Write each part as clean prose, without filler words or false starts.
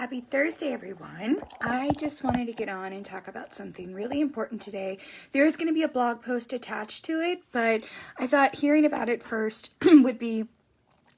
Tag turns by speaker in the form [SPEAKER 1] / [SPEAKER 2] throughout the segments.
[SPEAKER 1] Happy Thursday, everyone. I just wanted to get on and talk about something really important today. There is going to be a blog post attached to it, but I thought hearing about it first would be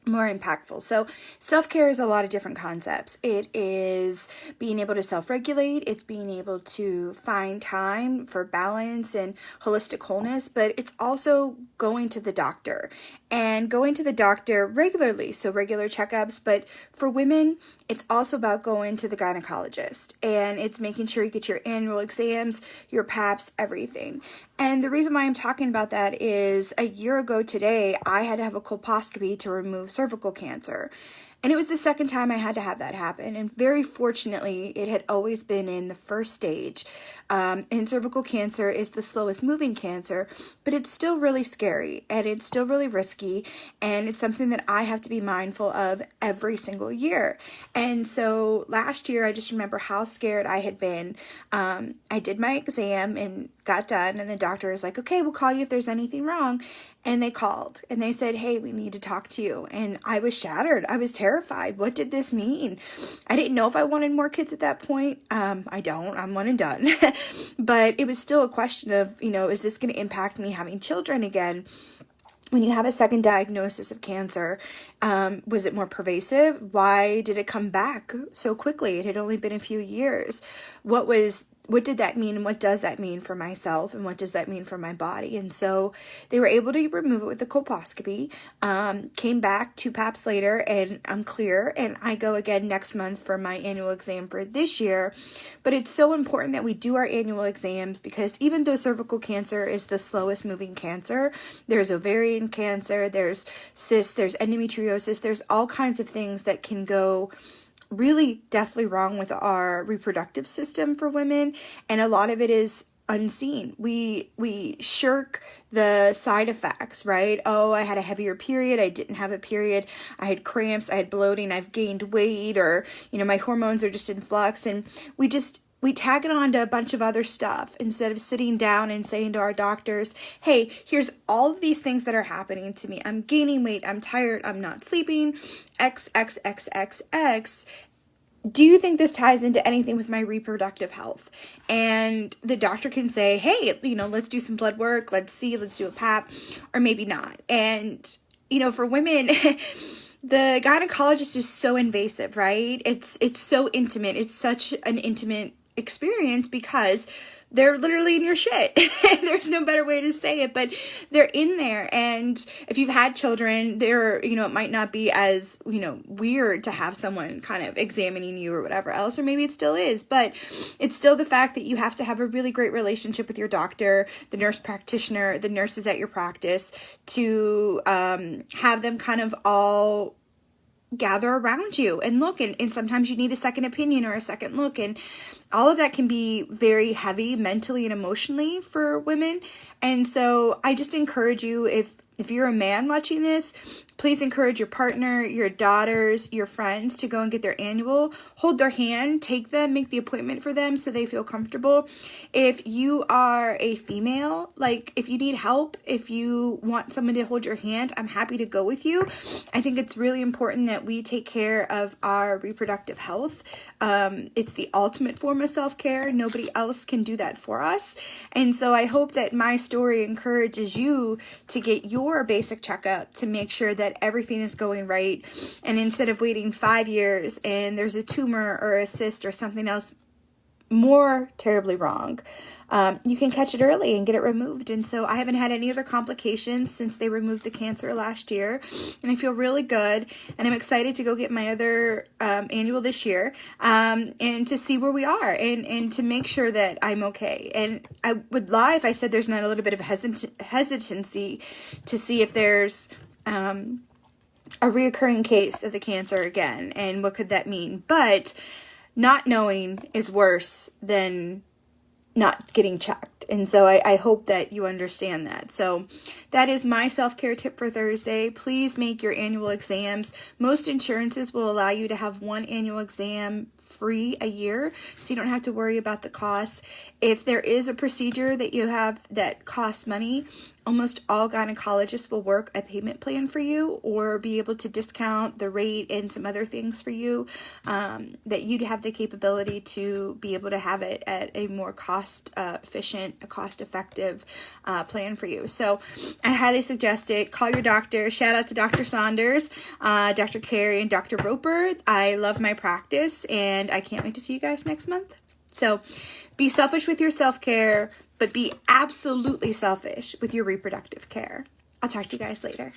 [SPEAKER 1] more impactful. So self-care is a lot of different concepts. It is being able to self-regulate. It's being able to find time for balance and holistic wholeness, but it's also going to the doctor and going to the doctor regularly. So regular checkups, but for women, it's also about going to the gynecologist, and it's making sure you get your annual exams, your PAPs, everything. And the reason why I'm talking about that is a year ago today, I had to have a colposcopy to remove cervical cancer. And it was the second time I had to have that happen. And very fortunately, it had always been in the first stage. And cervical cancer is the slowest moving cancer, but it's still really scary and it's still really risky. And it's something that I have to be mindful of every single year. And so last year, I just remember how scared I had been. I did my exam and got done, and the doctor was like, okay, we'll call you if there's anything wrong. And they called and they said, hey, we need to talk to you. And I was shattered. I was terrified. What did this mean? I didn't know if I wanted more kids at that point. I don't. I'm one and done. But it was still a question of, is this going to impact me having children again? When you have a second diagnosis of cancer, was it more pervasive? Why did it come back so quickly? It had only been a few years. What did that mean, and what does that mean for myself, and what does that mean for my body? And so they were able to remove it with the colposcopy, came back 2 PAPs later, and I'm clear, and I go again next month for my annual exam for this year. But it's so important that we do our annual exams, because even though cervical cancer is the slowest moving cancer, there's ovarian cancer, there's cysts, there's endometriosis, there's all kinds of things that can go really deathly wrong with our reproductive system for women, and a lot of it is unseen. We shirk the side effects, right? Oh, I had a heavier period, I didn't have a period, I had cramps, I had bloating, I've gained weight, or my hormones are just in flux, and we tag it on to a bunch of other stuff instead of sitting down and saying to our doctors, hey, here's all of these things that are happening to me. I'm gaining weight, I'm tired, I'm not sleeping, XXXXX. Do you think this ties into anything with my reproductive health? And the doctor can say, hey, let's do some blood work, let's do a PAP, or maybe not. And, for women, the gynecologist is so invasive, right? It's so intimate. It's such an intimate experience because they're literally in your shit. There's no better way to say it, but they're in there. And if you've had children, it might not be as, weird to have someone kind of examining you or whatever else, or maybe it still is, but it's still the fact that you have to have a really great relationship with your doctor, the nurse practitioner, the nurses at your practice, to have them kind of all gather around you and look, and sometimes you need a second opinion or a second look, and all of that can be very heavy mentally and emotionally for women. And so I just encourage you, if you're a man watching this, please encourage your partner, your daughters, your friends to go and get their annual. Hold their hand, take them, make the appointment for them so they feel comfortable. If you are a female, if you need help, if you want someone to hold your hand, I'm happy to go with you. I think it's really important that we take care of our reproductive health. It's the ultimate form of self-care. Nobody else can do that for us. And so I hope that my story encourages you to get your basic checkup to make sure that everything is going right. And instead of waiting 5 years and there's a tumor or a cyst or something else more terribly wrong, you can catch it early and get it removed. And so I haven't had any other complications since they removed the cancer last year, and I feel really good, and I'm excited to go get my other annual this year, and to see where we are, and to make sure that I'm okay. And I would lie if I said there's not a little bit of hesitancy to see if there's a reoccurring case of the cancer again, and what could that mean. But not knowing is worse than not getting checked. And so I hope that you understand that. So that is my self-care tip for Thursday. Please make your annual exams. Most insurances will allow you to have one annual exam free a year, so you don't have to worry about the costs. If there is a procedure that you have that costs money, almost all gynecologists will work a payment plan for you or be able to discount the rate and some other things for you, that you'd have the capability to be able to have it at a more cost efficient, a cost effective plan for you. So I highly suggest it. Call your doctor. Shout out to Dr. Saunders, Dr. Carey, and Dr. Roper. I love my practice, and I can't wait to see you guys next month. So be selfish with your self-care, but be absolutely selfish with your reproductive care. I'll talk to you guys later.